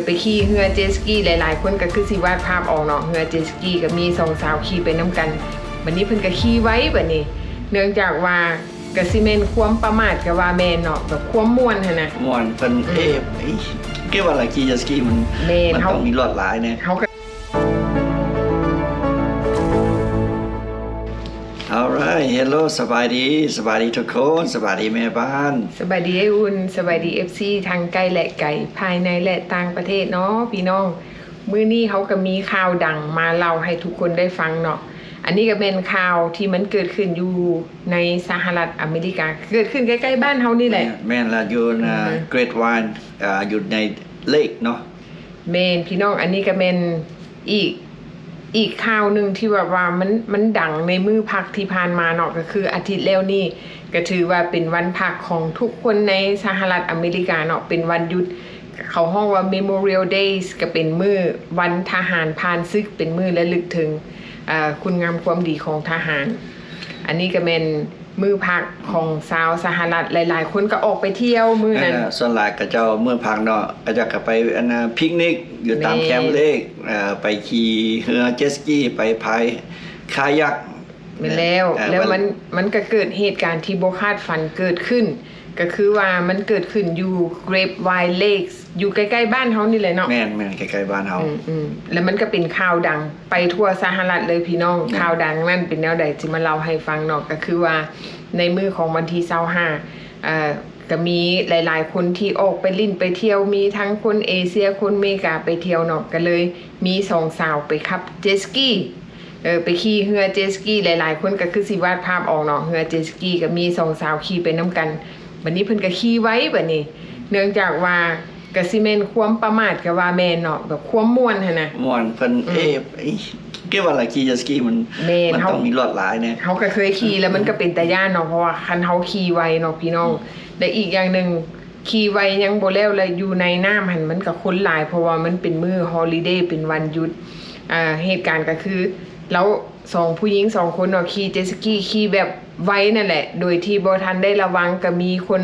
ไปขี่เรือเจตสกีหลายๆคนก็คือสิวาดภาพออกเนาะเรือเจตสกีก็มี2สาวขี่ไปน้ำกันบัดนี้เพิ่นก็ขี่ไว้บัดนี้เนื่องจากว่ากะสิแม่นความประมาทก็ว่าแม่นเนาะแบบความม่วนหั่นน่ะม่วนเพิ่นเกี่ยวว่าอะไรขี่เจตสกีมันต้องมีลวดลายเนี่ยAlright hello สบายดีทุกคนสบายดีแม่บ้านสบายดีไอ้อุ่นสบายดี FC ทางไกลและไกลภายในและต่างประเทศเนาะพี่น้องมื้อนี้เขาก็มีข่าวดังมาเล่าให้ทุกคนได้ฟังเนาะอันนี้ก็เป็นข่าวที่มันเกิดขึ้นอยู่ในสหรัฐอเมริกาเกิดขึ้นใกล้ๆบ้านเฮานี่แหละแม่นละอยู่เกรดวานอยู่ในเลกเนาะแม่นพี่น้องอันนี้ก็เป็นอีกข่าวหนึ่งที่ว่ามันดังในมือพักที่ผ่านมาเนาะก็คืออาทิตย์แล้วนี่ก็ถือว่าเป็นวันพักของทุกคนในสหรัฐอเมริกาเนาะเป็นวันหยุดเขาห้องว่า Memorial Days ก็เป็นมื้อวันทหารผ่านศึกเป็นมื้อระลึกถึงคุณงามความดีของทหารอันนี้ก็เป็นมื้อพักของชาวสหรัฐหลายๆคนก็ออกไปเที่ยวมื้อนั้นส่วนหลายก็เจ้ามื้อพักเนาะก็จะไปปิกนิกอยู่ตามแคมป์เล็กไปขี่เรือเจ็ตสกีไปพายคายักไปแล้วมันก็เกิดเหตุการณ์ที่บ่คาดฝันเกิดขึ้นก็คือว่ามันเกิดขึ้นอยู่ Grapevine Lakes อยู่ใกล้ๆบ้านเฮานี่แหละเนาะแม่นใกล้ๆบ้านเฮาแล้วมันก็เป็นข่าวดังไปทั่วสหรัฐเลยพี่น้องข่าวดังนั่นเป็นแนวใดสิมาเล่าให้ฟังเนาะก็คือว่าในมื้อของวันที่25ก็มีหลายๆคนที่ออกไปลิ้นไปเที่ยวมีทั้งคนเอเชียคนอเมริกาไปเที่ยวเนาะก็เลยมี2สาวไปขับเจ็ตสกีไปขี่เรือเจ็ตสกีหลายๆคนก็คือสิวาดภาพออกเนาะเรือเจ็ตสกีก็มี2สาวขี่ไปนํกันบัดนี้เพิ่นก็ขี่ไว้บัดนี้เนื่องจากว่ากะสิแม่นความประมาทก็ว่าแม่นเนาะแบบความม่วนหั่นน่ะม่วนเพิ่นเกี่ยวว่าอะไรขี่เจ็ตสกีมันต้องมีลวดลายเนี่ยเฮาก็เคยขี่แล้วมันก็เป็นตาย่านเนาะเพราะว่าคันเฮาขี่ไวเนาะพี่น้องและอีกอย่างนึงขี่ไวยังบ่แล้วแล้วอยู่ในน้ำหั่นมันก็คนหลายเพราะว่ามันเป็นมื้อฮอลิเดย์เป็นวันหยุดเหตุการณ์ก็คือแล้ว2ผู้หญิง2คนเนาะขี่เจ็ตสกีขี่แบบไว้นั่นแหละโดยที่บ่ทันได้ระวังก็มีคน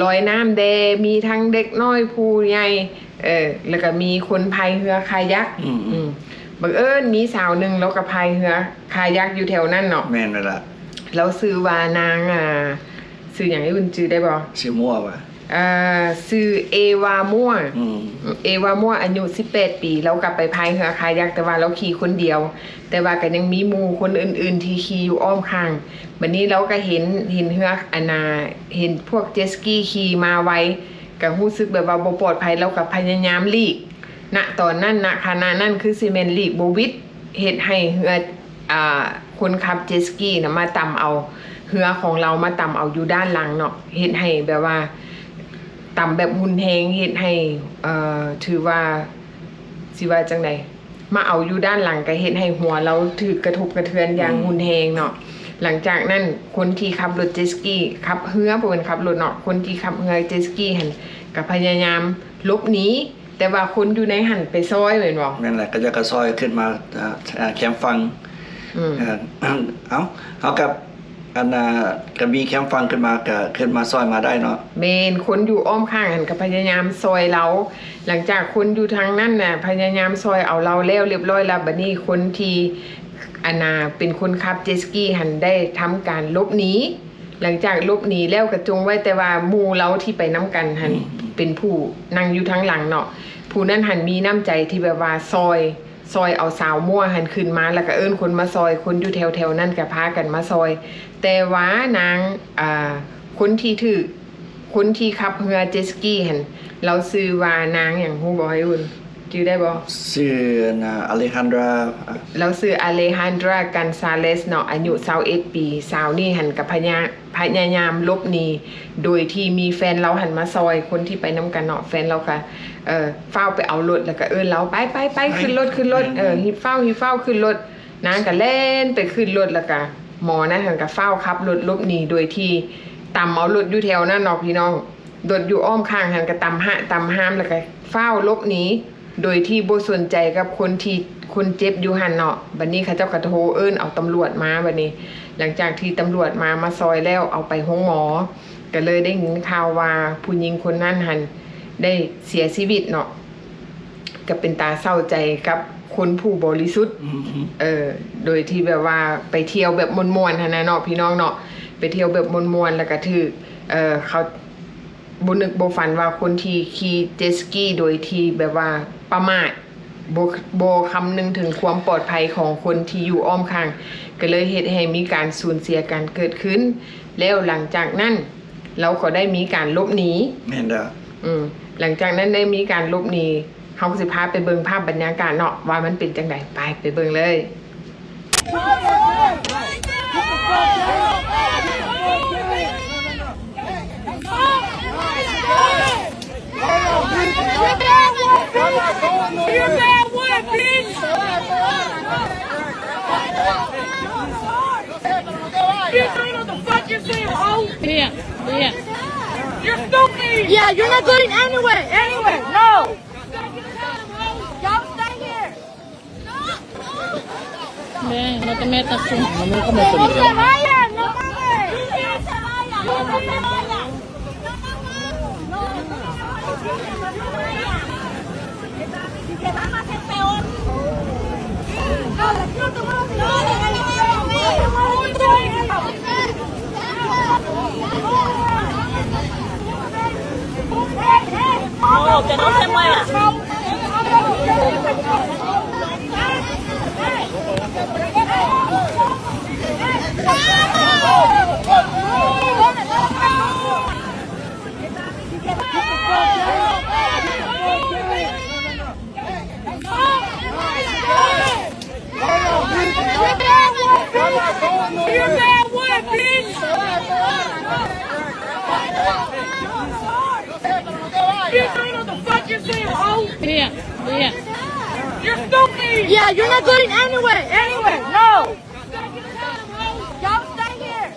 ลอยน้ำแดมีทั้งเด็กน้อยผู้ใหญ่แล้วก็มีคนพายเรือคายักบังเอิญมีสาวนึงแล้วก็พายเรือคายักอยู่แถวนั้นเนาะแม่นนั่นล่ะแล้วชื่อว่านางชื่อหยังให้คุณชื่อได้บ่ชื่อมั่วว่ะชื่อเอวามั่วอายุ18ปีแล้วกลับไปพายเรือคายักแต่ว่าเราขี่คนเดียวแต่ว่าก็ยังมีหมู่คนอื่นๆที่ขี่อยู่อ้อมข้างบัดนี้เราก็เห็นเรือเห็นพวกเจ็ตสกีขี่มาไวก็รู้สึกแบบว่าบ่ปลอดภัยเราก็พยายามหลีกณตอนนั้นณขณะนั้นคือสิแม่นหลีกบ่วิดเฮ็ดให้เรือคนขับเจ็ตสกีน่ะมาต่ำเอาเรือของเรามาต่ำเอาอยู่ด้านหลังเนาะเฮ็ดให้แบบว่าต่ำแบบหุนแฮงเฮ็ดให้ถือว่าสิว่าจังได๋มาเอาอยู่ด้านหลังก็เฮ็ดให้หัวเราถูกกระทบกระเทือนอย่างหุนแฮงเนาะหลังจากนั้นคนที่ขับรถเจ็ตสกีขับเรือบ่แม่นขับรถเนาะคนที่ขับเรือเจ็ตสกีหั่นก็พยายามหลบหนีแต่ว่าคนอยู่ในหั่นไปซอยแม่นบ่นั่นแหละก็จะกระซอยขึ้นมาแคมป์ฟังเฮากับก็มีแคมป์ฟังขึ้นมาก็ขึ้นมาซอยมาได้เนาะแม่นคนอยู่อ้อมข้างหั่นก็พยายามซอยเราหลังจากคนอยู่ทางนั้นน่ะพยายามซอยเอาเราแล้วเรียบร้อยแล้วบัดนี้คนที่เป็นคนขับเจ็ตสกีหั่นได้ทำการหลบหนีหลังจากหลบหนีแล้วก็จงไว้แต่ว่าหมู่เราที่ไปนํกันหั่นเป็นผู้นั่งอยู่ทางหลังเนาะผู้นั้นหั่นมีน้ำใจที่แบบว่าซอยเอาสาวมั่วหันขึ้นมาแล้วก็เอิ้นคนมาซอยคนอยู่แถวๆนั่นก็พากันมาซอยแต่ว่านางคนที่ขับเรือเจ็ตสกีหั่นเราชื่อว่านางหยังฮู้บ่ให้อุ่นชื่อได้บ่ชื่ออเลฮันดราเราชื่ออเลฮันดรากันซาเลสเนาะอายุ21ปีสาวนี่หั่นก็พยายามหลบหนีโดยที่มีแฟนเราหันมาซอยคนที่ไปนํกันเนาะแฟนเราก็ฟ้าวไปเอารถแล้วก็เอิ้นเราไปขึ้นรถหิบเฝ้าขึ้นรถนางก็เล่นไปขึ้นรถแล้วก็หมอนั่นหันก็ฟ้าวขับรถหลบหนีโดยที่ต่ำเอารถอยู่แถวนั้นเนาะพี่น้องรถอยู่อ้อมข้างหันก็ต่ำห้ามแล้วก็ฟ้าวหลบหนีโดยที่บ่สนใจกับคนเจ็บอยู่หันเนาะบัดนี้เขาเจ้าก็โทรเอิ้นเอาตำรวจมาบัดนี้หลังจากที่ตำรวจมาซอยแล้วเอาไปห้องหมอก็เลยได้ยินข่าวว่าผู้หญิงคนนั้นหันได้เสียชีวิตเนาะ ก็เป็นตาเศร้าใจกับคนผู้บริสุทธิ์โดยที่แบบว่าไปเที่ยวแบบมวนๆหั่นนะเนาะพี่น้องเนาะไปเที่ยวแบบมวนๆแล้วก็ถือเขาบ่นึกบ่ฝันว่าคนที่ขี่เจ็ตสกีโดยที่แบบว่าประมาทบ่คำนึงถึงความปลอดภัยของคนที่อยู่อ้อมข้างก็เลยเฮ็ดให้มีการสูญเสียการเกิดขึ้นแล้วหลังจากนั้นเราก็ได้มีการลบหนีแม่นเด้อหลังจากนั้นได้มีการลบหนีเฮาสิพาไปเบิ่งภาพบรรยากาศเนาะว่ามันเป็นจังไดไปเบิ่งเลย You're stupid! Yeah, you're not going anywhere! No! Y'all stay here! No te metas tú. ¡No se vayan! ¡No mames! ¡No se vayan! ¡No se vayan! Si se van a hacer peor. No, que no se mueva. You're stupid! Yeah, you're not going anywhere! No! Y'all stay here!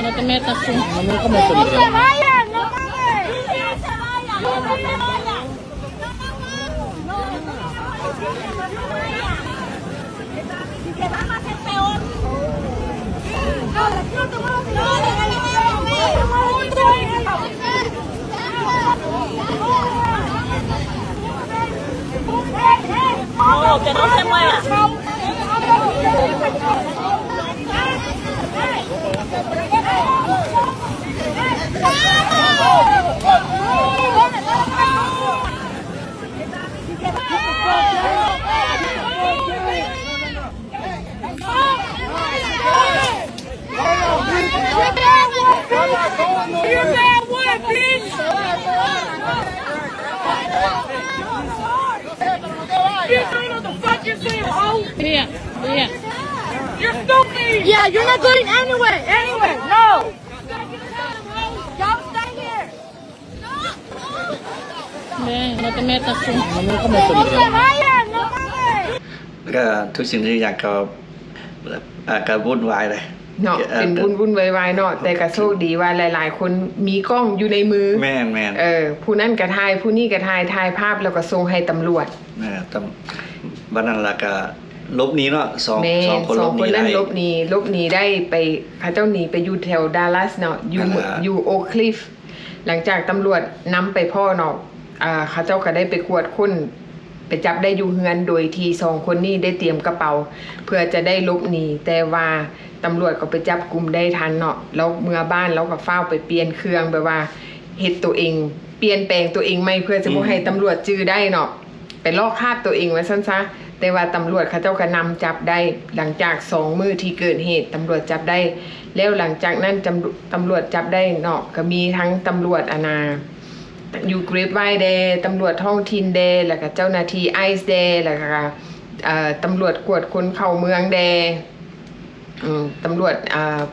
No te metas tú. ¡No se vayan! ¡No mames! ¡No se vayan! ¡No se vayan! Si se van a hacer peor. No, que no se mueva. You're stupid! Yeah, you're not going anywhere! No! Y'all stay here! No te metas tú. ¡No se vayan! ¡No mames! แล้วก็ทุกสิ่งทุกอย่างก็วุ่นวายเลย เนาะเป็นวุ่นวายเนาะแต่ก็โชคดีว่าหลายๆคนมีกล้องอยู่ในมือแม่นผู้นั้นก็ถ่ายผู้นี้ก็ถ่ายภาพแล้วก็ส่งให้ตำรวจวันนั้นล่ะก็ลบหนีเนาะสองคนลบหนีนั้นลบหนีได้ไปเขาเจ้าหนีไปอยู่แถวดัลลัสเนาะอยู่โอคลิฟหลังจากตำรวจนำไปพ่อเนาะเขาเจ้าก็ได้ไปกวดค้นไปจับได้อยู่เฮือนโดยที่2คนนี้ได้เตรียมกระเป๋าเพื่อจะได้ลบหนีแต่ว่าตำรวจก็ไปจับกลุ่มได้ทันเนาะแล้วเมื่อบ้านแล้วก็เฝ้าไปเปลี่ยนเครื่องแบบว่าเฮ็ดตัวเองเปลี่ยนแปลงตัวเองไม่เพื่อจะบ่ให้ตำรวจจื้อได้เนาะไปลอกคราบตัวเองไว้ซั่นซะแต่ว่าตำรวจเขาเจ้าก็นำจับได้หลังจาก2มื้อที่เกิดเหตุตำรวจจับได้แล้วหลังจากนั้นตำรวจจับได้เนาะก็มีทั้งตำรวจอยู่เกรฟไวน์เดย์ตำรวจท้องถิ่นเดย์แล้วก็เจ้าหน้าที่ไอซ์เดย์แล้วก็ตำรวจกวดคนเข้าเมืองเดย์ตำรวจ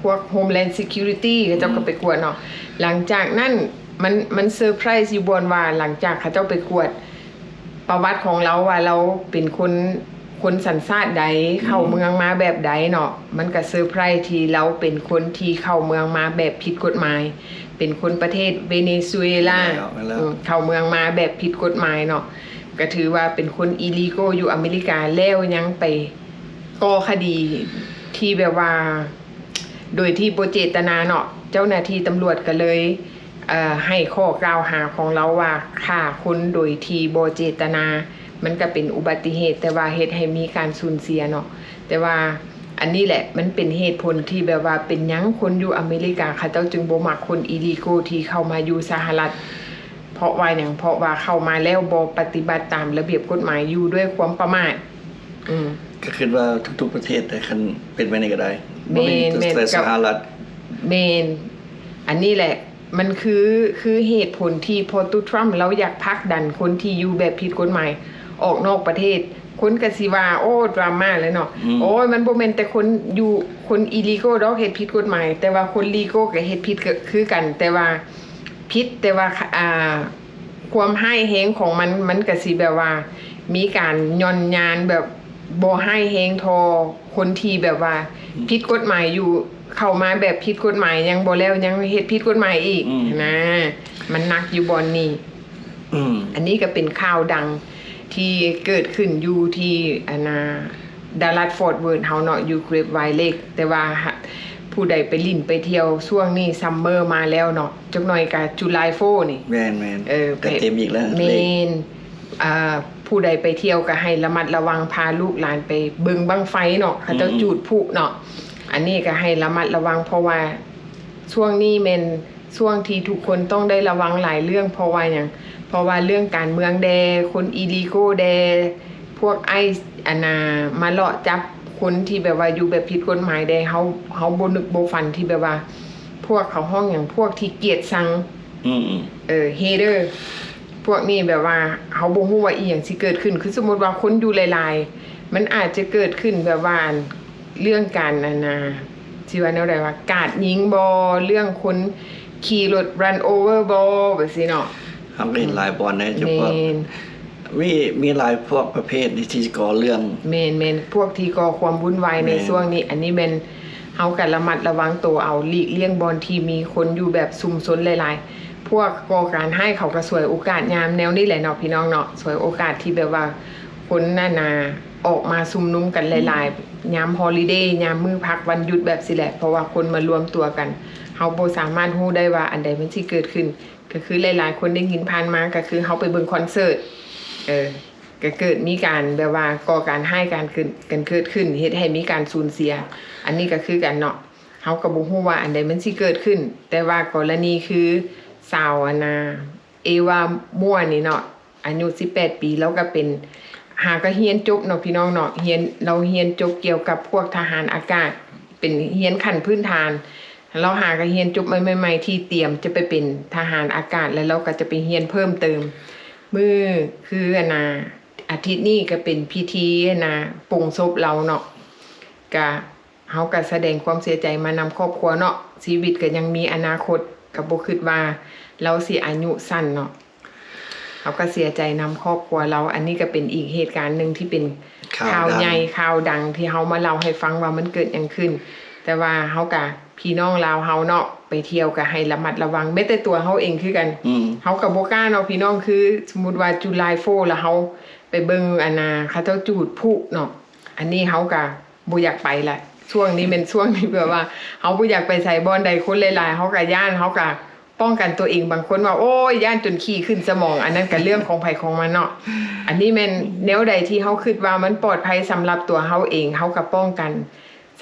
พวก Homeland Security เขาเจ้าก็ไปกวดเนาะหลังจากนั้นมันเซอร์ไพรส์อยู่บนว่าหลังจากเขาเจ้าไปกวดประวัติของเราว่าเราเป็นคนสัญชาติใดเข้าเมืองมาแบบใดเนาะมันก็เซอร์ไพรส์ที่เราเป็นคนที่เข้าเมืองมาแบบผิดกฎหมายเป็นคนประเทศเวเนซุเอลาเข้าเมืองมาแบบผิดกฎหมายเนาะก็ถือว่าเป็นคนอีลีโกอยู่อเมริกาแล้วยังไปก่อคดีที่แบบว่าโดยที่บ่เจตนาเนาะเจ้าหน้าที่ตำรวจก็เลย ให้ข้อกล่าวหาของเราว่าฆ่าคนโดยที่บ่เจตนา มันก็เป็นอุบัติเหตุ แต่ว่าเฮ็ดให้มีการสูญเสียเนาะแต่ว่าอันนี้แหละมันเป็นเหตุผลที่แบบว่าเป็นหยังคนอยู่อเมริกาเขาเจ้าจึงบ่มักคนอีลีโกที่เข้ามาอยู่สหรัฐเพราะว่าอย่างเพราะว่าเข้ามาแล้วบ่ปฏิบัติตามระเบียบกฎหมายอยู่ด้วยความประมาทก็คิดว่าทุกๆประเทศแต่คันเป็นไปในก็ได้ เมน แต่สหรัฐเมนอันนี้แหละมันคือเหตุผลที่พอตูทรัมป์เราอยากพักดันคนที่อยู่แบบผิดกฎหมายออกนอกประเทศคนก็สิว่าโอ้ดราม่าเลยเนาะโอ้ยมันบ่แม่นแต่คนอยู่คนอีลีโก้ดอกเฮ็ดผิดกฎหมายแต่ว่าคนลีโก้ก็เฮ็ดผิดก็คือกันแต่ว่าผิดแต่ว่าความให้แฮงของมันก็สิแบบว่ามีการย่อนยานแบบบ่ให้แฮงทอคนที่แบบว่าผิดกฎหมายอยู่เข้ามาแบบผิดกฎหมายยังบ่แล้วยังเฮ็ดผิดกฎหมายอีกนะมันหนักอยู่บ่อนนี้อันนี้ก็เป็นข่าวดังที่เกิดขึ้นอยู่ที่ดัลลัสฟอร์ตเวิร์ธเฮาเนาะอยู่เกรฟไวเลกแต่ว่าผู้ใดไปลิ่นไปเที่ยวช่วงนี้ซัมเมอร์มาแล้วเนาะจักหน่อยก็จุลายโฟนี่แม่นก็เต็มอีกแล้วแม่นผู้ใดไปเที่ยวก็ให้ระมัดระวังพาลูกหลานไปเบิ่งบั้งไฟเนาะเขาเจ้าจูดพลุเนาะอันนี้ก็ให้ระมัดระวังเพราะว่าช่วงนี้แม่นช่วงที่ทุกคนต้องได้ระวังหลายเรื่องเพราะว่าอย่างเพราะว่าเรื่องการเมืองแดคนอีลีโก้แดพวกไอมาเลาะจับคนที่แบบว่าอยู่แบบผิดกฎหมายแดเฮาบ่นึกบ่ฝันที่แบบว่าพวกเขาห้องอย่างพวกที่เกลียดชังเฮเดอร์พวกนี้แบบว่าเฮาบ่ฮู้ว่าอีหยังสิเกิดขึ้นคือสมมุติว่าคนอยู่หลายๆมันอาจจะเกิดขึ้นแบบว่าเรื่องการที่ว่าแนวใดว่ากาดยิงบ่เรื่องคนขี่รถ run over บ่แบบซี่เนาะเฮาเห็นหลายบอนนะเฉพาะมีหลายพวกประเภทที่ก่อเรื่องแม่นพวกที่ก่อความวุ่นวายในช่วงนี้อันนี้แม่นเฮาก็ระมัดระวังตัวเอาหลีกเลี่ยงบ่อนที่มีคนอยู่แบบซุ่มซนหลายๆพวกก่อการให้เขาก็สวยโอกาสยามแนวนี้แหละเนาะพี่น้องเนาะสวยโอกาสที่แบบว่าคนออกมาชุมนุมกันหลายๆยามฮอลิเดย์ยามมื้อพักวันหยุดแบบสิแหละเพราะว่าคนมารวมตัวกันเฮาบ่สามารถรู้ได้ว่าอันใดมันสิเกิดขึ้นก็คือหลายๆคนได้ยินผ่านมาก็คือเฮาไปเบิ่งคอนเสิร์ตก็เกิดมีการแบบว่าก่อการให้การเกิดขึ้นเฮ็ดให้มีการสูญเสียอันนี้ก็คือกันเนาะเฮาก็บ่ฮู้ว่าอันใดมันสิเกิดขึ้นแต่ว่ากรณีคือสาวเอวามั่วนี่เนาะอายุ18ปีแล้วก็เป็นหาก็เรียนจบเนาะพี่น้องเนาะเรียนจบเกี่ยวกับพวกทหารอากาศเป็นเรียนขั้นพื้นฐานเราหาก็เรียนจบใหม่ๆที่เตรียมจะไปเป็นทหารอากาศแล้วเราก็จะไปเรียนเพิ่มเติมมื้อคืออาทิตย์นี้ก็เป็นพิธีปลงศพเราเนาะก็เฮาก็แสดงความเสียใจมานำครอบครัวเนาะชีวิตก็ยังมีอนาคตก็บ่คิดว่าเราสิอายุสั้นเนาะเขาก็เสียใจนำครอบครัวเราอันนี้ก็เป็นอีกเหตุการณ์นึงที่เป็นข่าวใหญ่ข่าวดังที่เฮามาเล่าให้ฟังว่ามันเกิดหยังขึ้นแต่ว่าเฮาก็พี่น้องลาวเฮาเนาะไปเที่ยวก็ให้ระมัดระวังแม้แต่ตัวเฮาเองคือกันเฮาก็บ่กล้าเนาะพี่น้องคือสมมุติว่าจุลายโฟแล้วเฮาไปเบิ่งเขาเจ้าจูดพลุเนาะอันนี้เฮาก็บ่อยากไปละช่วงนี้เป็นช่วงที่แบบว่าเฮาบ่อยากไปใส่บ่อนใดคนหลายๆเฮาก็ย้านเฮาก็ป้องกันตัวเองบางคนว่าโอ้ยย่านจนขี้ขึ้นสมองอันนั้นก็เรื่องของไผของมันเนาะอันนี้แม่นแนวใดที่เฮาคิดว่ามันปลอดภัยสำหรับตัวเฮาเองเฮาก็ป้องกัน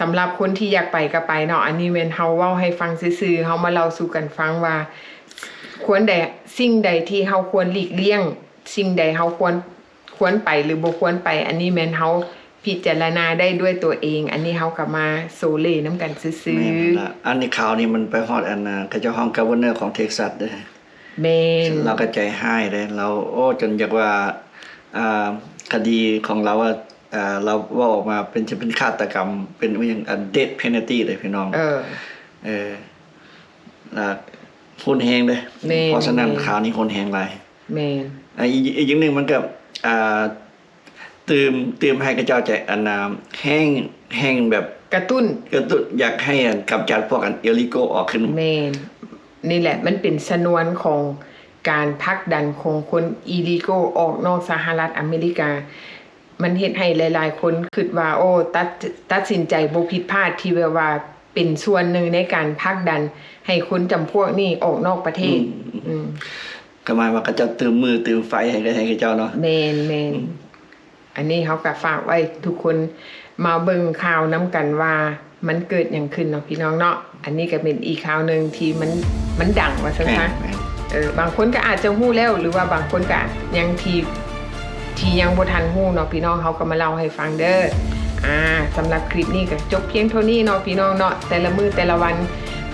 สำหรับคนที่อยากไปก็ไปเนาะอันนี้แม่นเฮาเว้าให้ฟังซื่อๆเฮามาเล่าสู่กันฟังว่าควรใดสิ่งใดที่เฮาควรหลีกเลี่ยงสิ่งใดเฮาควรไปหรือบ่ควรไปอันนี้แม่นเฮาพิจารณาได้ด้วยตัวเองอันนี้เฮาก็มาโซเลน้ำกันซื่อๆอันนี้ข่าวนี้มันไปฮอดก็เจ้าห้องกัฟเวอร์เนอร์ของเท็กซัสเด้อแม่นเราก็ใจหายเลยเราโอ้จนอยากว่าคดีของเราว่าเราว่าออกมาเป็นฆาตกรรมเป็นอย่างdeath penalty เลยพี่น้องคนแฮงเลยเพราะฉะนั้นข่าวนี้คนแฮงหลายแม่นอีกอย่างนึงมันก็ตื่มให้กระเจ้าใจแห้งแบบกระตุ้นอยากให้กำจัดพวกเอลิโกออกขึ้นแม่นนี่แหละมันเป็นชนวนของการผลักดันของคนอีลิโกออกนอกสหรัฐอเมริกามันเฮ็ดให้หลายๆคนคิดว่าโอ้ตัดสินใจบ่ผิดพลาดที่แบบว่า เป็นส่วนหนึ่งในการผลักดันให้คนจำพวกนี้ออกนอกประเทศก็หมายว่าเขาเจ้าตื่มมือตื่มไฟให้เจ้าเนาะแมนอันนี้เขาก็ฝากไว้ทุกคนมาเบิ่งข่าวน้ำกันว่ามันเกิดอย่างขึ้นเนาะพี่น้องเนาะอันนี้ก็เป็นอีกข่าวหนึ่งที่มันดังว่าซะนะบางคนก็อาจจะฮู้แล้วหรือว่าบางคนก็ยังที่ยังบ่ทันฮู้เนาะพี่น้องเขาก็มาเล่าให้ฟังเด้อสำหรับคลิปนี้ก็จบเพียงเท่านี้เนาะพี่น้องเนาะแต่ละมื้อแต่ละวัน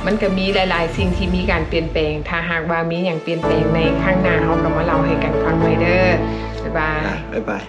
มันก็มีหลายๆสิ่งที่มีการเปลี่ยนแปลงถ้าหากว่ามีอย่างเปลี่ยนแปลงในข้างหน้าเขาก็มาเล่าให้กันฟังไว้เด้อบ๊ายบาย